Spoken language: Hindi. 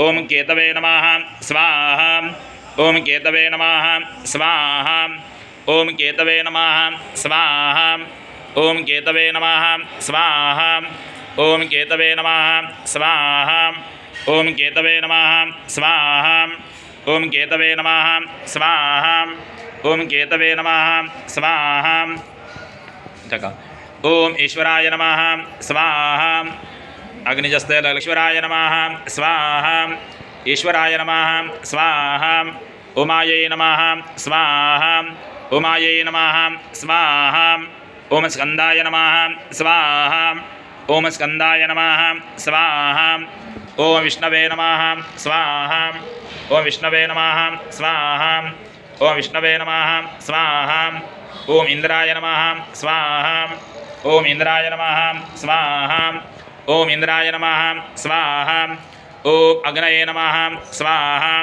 ओम केतवे नमः स्वाहा ओम केतवे नमः स्वाहा ओम केतवे नमः स्वाहा ओम केतवे नमः स्वाहा ओम केतवे नमः स्वाहा ओम केतवे नमः स्वाहा ओम केतवे नमः स्वाहा ओम केतवे नमः स्वाहा ओम ईश्वराय नमः स्वाहा अग्निजस्ते ईश्वराय नमः स्वाहा ईश्वराय नमः स्वाहा उमायै नमः स्वाहा उमायै नमः स्वाहा ओम स्कंदाय नमः स्वाहा ओम स्कंदाय नमः स्वाहा ओम विष्णवे नमः स्वाहा ओम विष्णवे नमः स्वाहा ओम विष्णवे नमः स्वाहा ओम इंद्राय नमः स्वाहा ओम इंद्राय नमः स्वाहा ओम इंद्राय नमः स्वाहा ओम अग्नये नमः स्वाहा